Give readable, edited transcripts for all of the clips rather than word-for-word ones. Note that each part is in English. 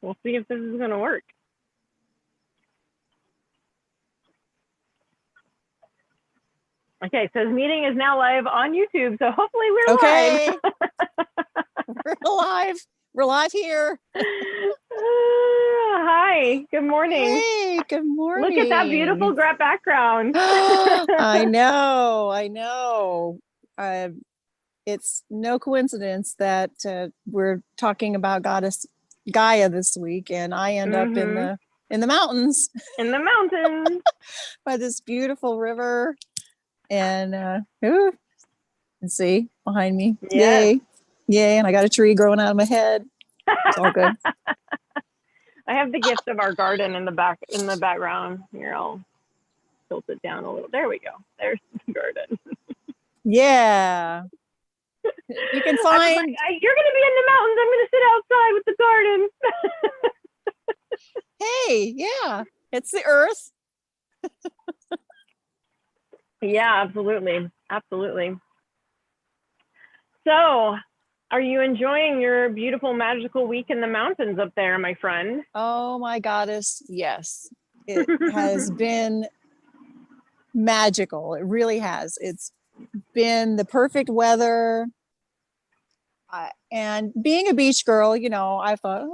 We'll see if this is going to work. Okay, so the meeting is now live on YouTube, so hopefully we're okay. live. We're live. We're live here. Hi, good morning. Hey, good morning. Look at that beautiful background. I know. It's no coincidence that we're talking about goddess Gaia this week, and I end up in the mountains. In the mountains. By this beautiful river. And let's see behind me. Yes. Yay. And I got a tree growing out of my head. It's all good. I have the gift of our garden in the background. Here, I'll tilt it down a little. There we go. There's the garden. Yeah. You can find. You're going to be in the mountains. I'm going to sit outside with the garden. Hey, yeah. It's the earth. Yeah, absolutely. Absolutely. So, are you enjoying your beautiful, magical week in the mountains up there, my friend? Oh, my goddess. Yes. It has been magical. It really has. It's been the perfect weather. And being a beach girl, you know, I thought,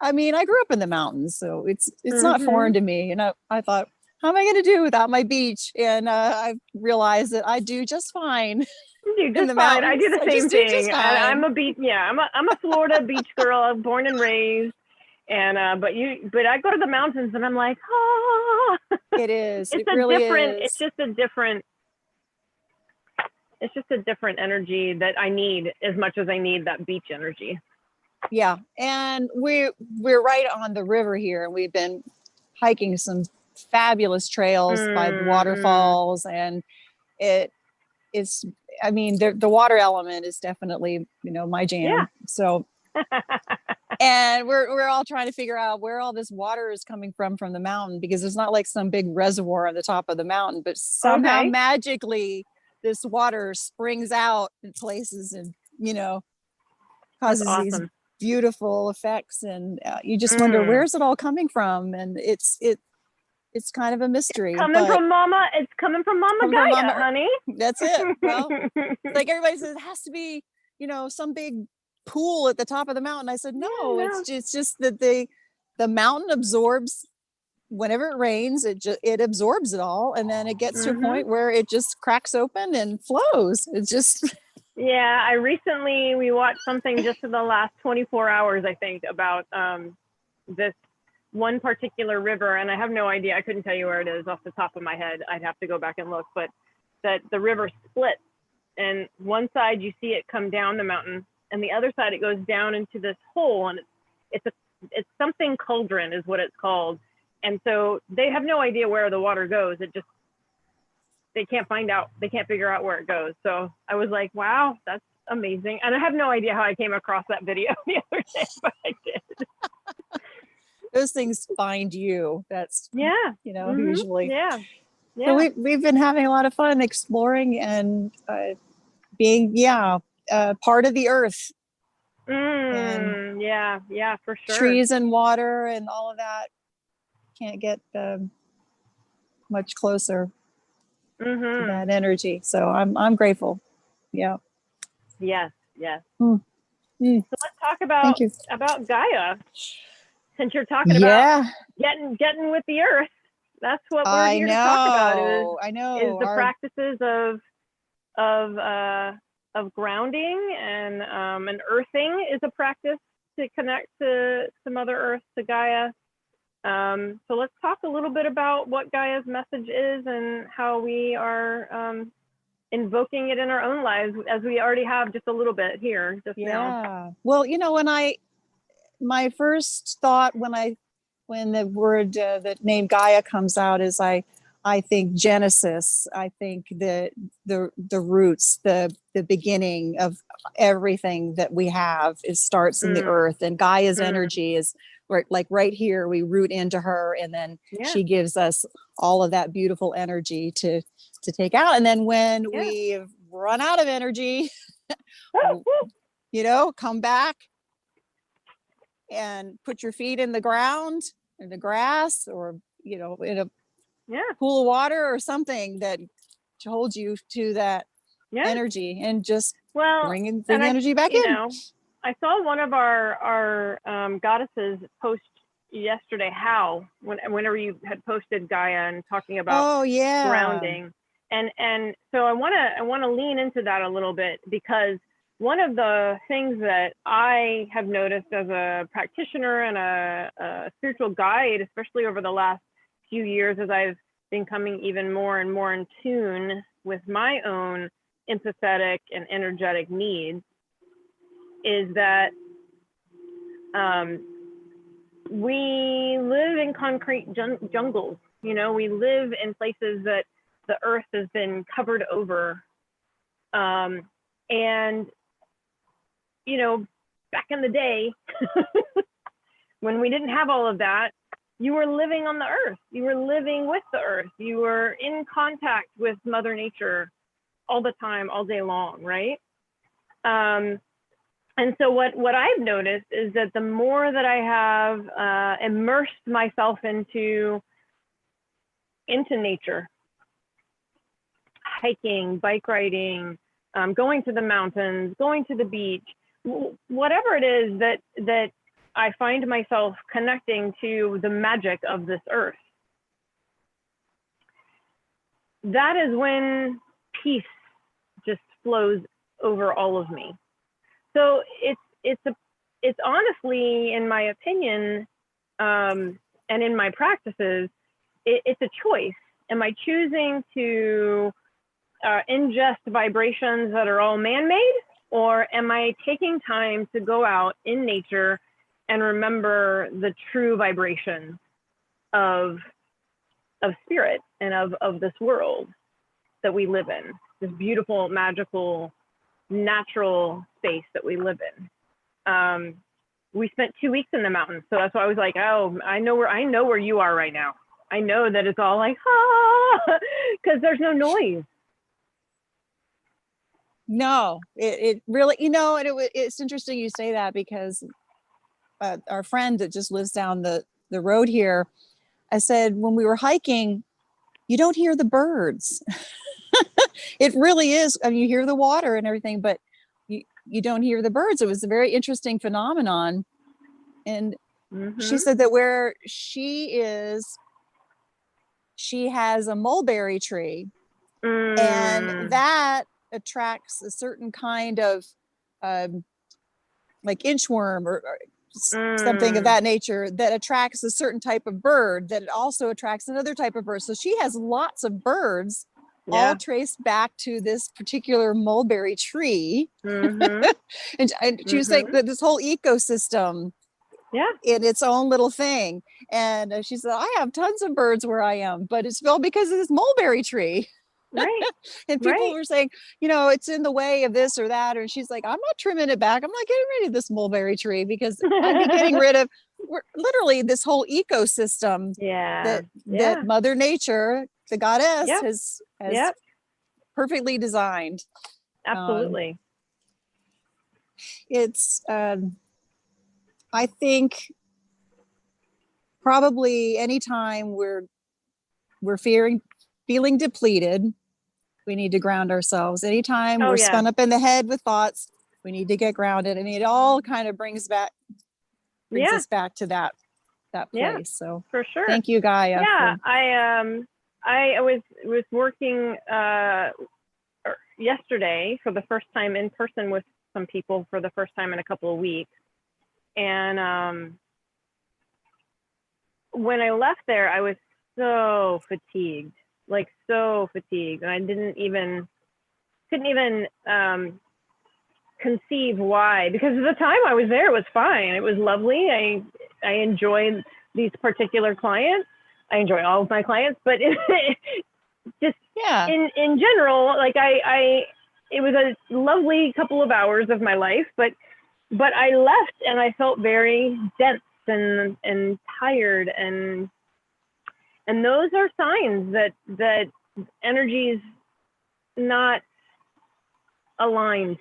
I grew up in the mountains, so it's not foreign to me. And I thought, how am I going to do without my beach? And I realized that I do just fine. You do just fine. I do the same thing. I'm a beach. Yeah, I'm a Florida beach girl, born and raised. And but I go to the mountains and I'm like, It is. It's just a different energy that I need as much as I need that beach energy. Yeah, and we're right on the river here, and we've been hiking some fabulous trails by the waterfalls, and it's the water element is definitely, you know, my jam. Yeah. So and we're all trying to figure out where all this water is coming from the mountain, because it's not like some big reservoir on the top of the mountain, but somehow magically this water springs out in places and, you know, causes these beautiful effects, and you just wonder, where's it all coming from? And it's kind of a mystery. It's coming from Mama Gaia, honey. That's it. Well, like everybody says, it has to be, you know, some big pool at the top of the mountain. I said, no. It's just that the mountain absorbs. Whenever it rains, it absorbs it all, and then it gets to a point where it just cracks open and flows. It's just. Yeah, we watched something just in the last 24 hours, I think, about this one particular river, and I have no idea. I couldn't tell you where it is off the top of my head. I'd have to go back and look, but that the river splits, and one side you see it come down the mountain, and the other side it goes down into this hole, and it's something cauldron is what it's called. And so they have no idea where the water goes. They can't figure out where it goes. So I was like, wow, that's amazing. And I have no idea how I came across that video the other day, but I did. Those things find you. That's, you know, usually. Yeah. So we've been having a lot of fun exploring and being, part of the earth. And yeah, for sure. Trees and water and all of that. Can't get much closer to that energy. So I'm grateful. Yeah. Yes. So let's talk about Gaia. Since you're talking about getting with the earth, that's what we're here to talk about. Is the practices of grounding and earthing is a practice to connect to Mother Earth, to Gaia. So let's talk a little bit about what Gaia's message is and how we are invoking it in our own lives, as we already have just a little bit here just now. Well, you know, my first thought when the word, the name Gaia comes out is I think Genesis. I think the roots, the beginning of everything that we have starts in the earth, and Gaia's energy is right here. We root into her, and then she gives us all of that beautiful energy to take out. And then when we've run out of energy, you know, come back and put your feet in the ground, in the grass, or, in a Yeah. pool of water or something that holds you to that Yeah. energy, and just Well, bring and the energy back in. I saw one of our goddesses post yesterday, whenever you had posted Gaia and talking about grounding. And so I want to lean into that a little bit, because one of the things that I have noticed as a practitioner and a spiritual guide, especially over the last few years, as I've been coming even more and more in tune with my own empathetic and energetic needs, is that we live in concrete jungles. We live in places that the earth has been covered over. And, back in the day, when we didn't have all of that, you were living on the earth. You were living with the earth. You were in contact with Mother Nature all the time, all day long, right? And so what I've noticed is that the more that I have immersed myself into nature, hiking, bike riding, going to the mountains, going to the beach, whatever it is that I find myself connecting to the magic of this earth, that is when peace just flows over all of me. So it's honestly, in my opinion, and in my practices, it's a choice. Am I choosing to ingest vibrations that are all man-made, or am I taking time to go out in nature and remember the true vibration of spirit and of this world that we live in, this beautiful, magical, natural space that we live in? We spent 2 weeks in the mountains, so that's why I was like, oh, I know where you are right now. I know that it's all like, because there's no noise. No, it really, and it's interesting you say that, because our friend that just lives down the road here, I said, when we were hiking, you don't hear the birds. It really is. I mean, you hear the water and everything, but you don't hear the birds. It was a very interesting phenomenon. And she said that where she is, she has a mulberry tree, and that attracts a certain kind of like inchworm or something of that nature, that attracts a certain type of bird, that it also attracts another type of bird. So she has lots of birds, all traced back to this particular mulberry tree. And she was saying that this whole ecosystem in its own little thing. And she said, I have tons of birds where I am, but it's all because of this mulberry tree. Right. And people were saying, it's in the way of this or that. And she's like, I'm not trimming it back. I'm not getting rid of this mulberry tree, because I'd be getting rid of literally this whole ecosystem that Mother Nature, the goddess, has perfectly designed. Absolutely. It's, I think, probably anytime we're feeling depleted, we need to ground ourselves. Anytime we're spun up in the head with thoughts, we need to get grounded. I mean, it all kind of brings us back to that place. So for sure. Thank you, Gaia. Yeah, I was working yesterday for the first time in person with some people for the first time in a couple of weeks, and when I left there, I was so fatigued. And I couldn't even conceive why, because at the time I was there, it was fine. It was lovely. I enjoyed these particular clients. I enjoy all of my clients, but just in general, like it was a lovely couple of hours of my life, but I left and I felt very dense and tired, and those are signs that energy's not aligned.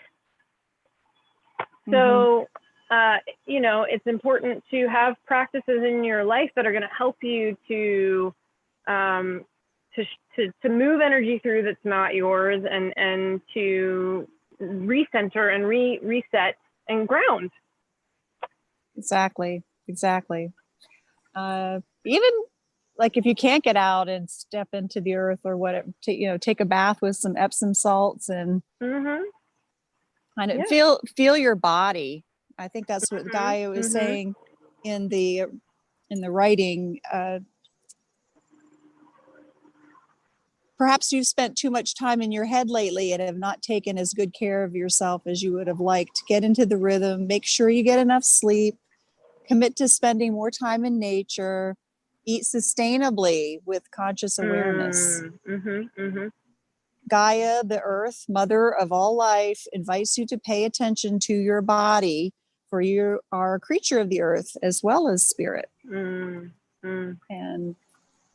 So it's important to have practices in your life that are going to help you to move energy through that's not yours, and to recenter and reset and ground. Exactly. Even like if you can't get out and step into the earth or whatever, take a bath with some Epsom salts and kind of feel your body. I think that's what Gaia was saying in the writing. Perhaps you've spent too much time in your head lately and have not taken as good care of yourself as you would have liked. Get into the rhythm, make sure you get enough sleep, commit to spending more time in nature, eat sustainably with conscious awareness. Gaia, the earth, mother of all life, invites you to pay attention to your body, for you are a creature of the earth as well as spirit. And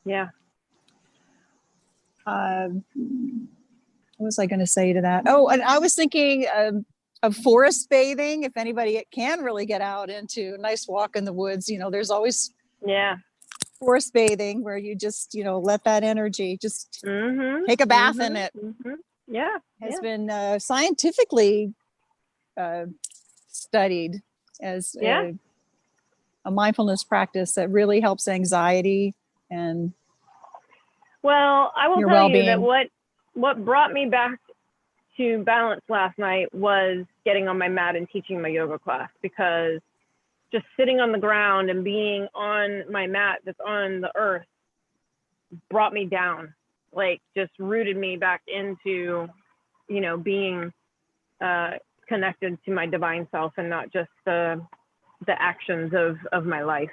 yeah. What was I going to say to that? Oh, and I was thinking of forest bathing. If anybody can really get out into a nice walk in the woods, there's always forest bathing where you just, let that energy just take a bath in it. Yeah. Has been scientifically studied as a mindfulness practice that really helps anxiety and well, I will your tell well-being. you that what brought me back to balance last night was getting on my mat and teaching my yoga class, because just sitting on the ground and being on my mat that's on the earth brought me down, like just rooted me back into, being connected to my divine self and not just the actions of my life.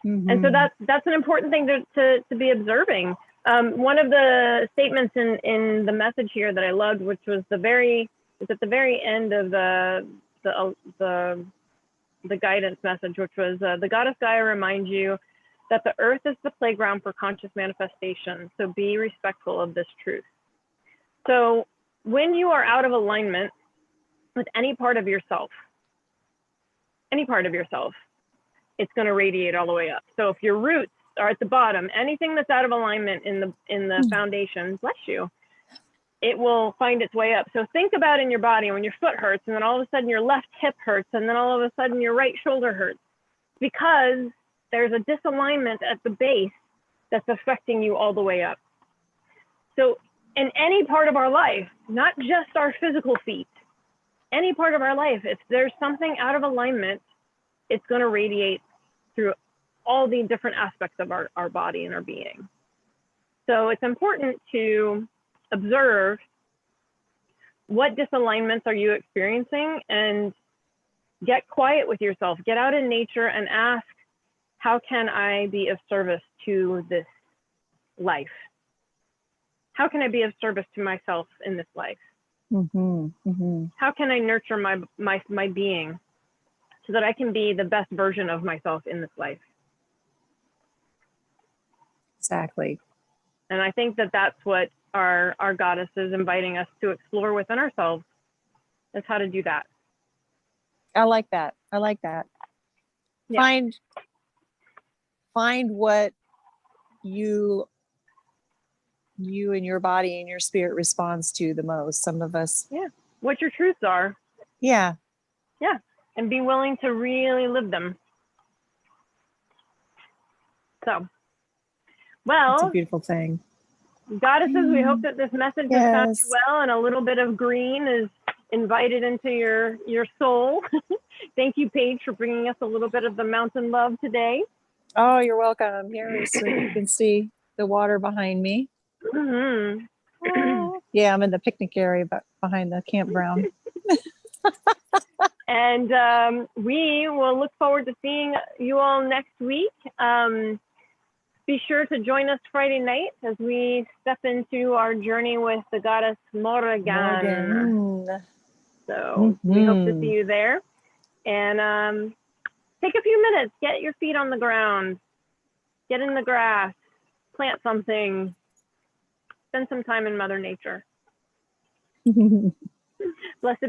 And so that's an important thing to be observing. One of the statements in the message here that I loved, which was at the very end of the guidance message, which was the goddess Gaia reminds you that the earth is the playground for conscious manifestation. So be respectful of this truth. So when you are out of alignment with any part of yourself, it's going to radiate all the way up. So if your roots are at the bottom, anything that's out of alignment in the foundation, bless you, it will find its way up. So think about in your body when your foot hurts, and then all of a sudden your left hip hurts, and then all of a sudden your right shoulder hurts, because there's a disalignment at the base that's affecting you all the way up. So in any part of our life, not just our physical feet, any part of our life, if there's something out of alignment, it's going to radiate through all the different aspects of our body and our being. So it's important to observe what disalignments are you experiencing, and get quiet with yourself. Get out in nature and ask, how can I be of service to this life? How can I be of service to myself in this life? How can I nurture my being so that I can be the best version of myself in this life? Exactly. And I think that that's what our goddess is inviting us to explore within ourselves, is how to do that. I like that. Yeah. Find what you and your body and your spirit responds to the most. Some of us. Yeah. What your truths are. Yeah. Yeah. And be willing to really live them. So, well, it's a beautiful thing. Goddesses, we hope that this message has found you well, and a little bit of green is invited into your soul. Thank you, Paige, for bringing us a little bit of the mountain love today. Oh, you're welcome. Here you can see the water behind me. Yeah, I'm in the picnic area, but behind the campground. And we will look forward to seeing you all next week. Be sure to join us Friday night as we step into our journey with the goddess Morrigan. So we hope to see you there. And take a few minutes, get your feet on the ground, get in the grass, plant something, spend some time in Mother Nature. Blessed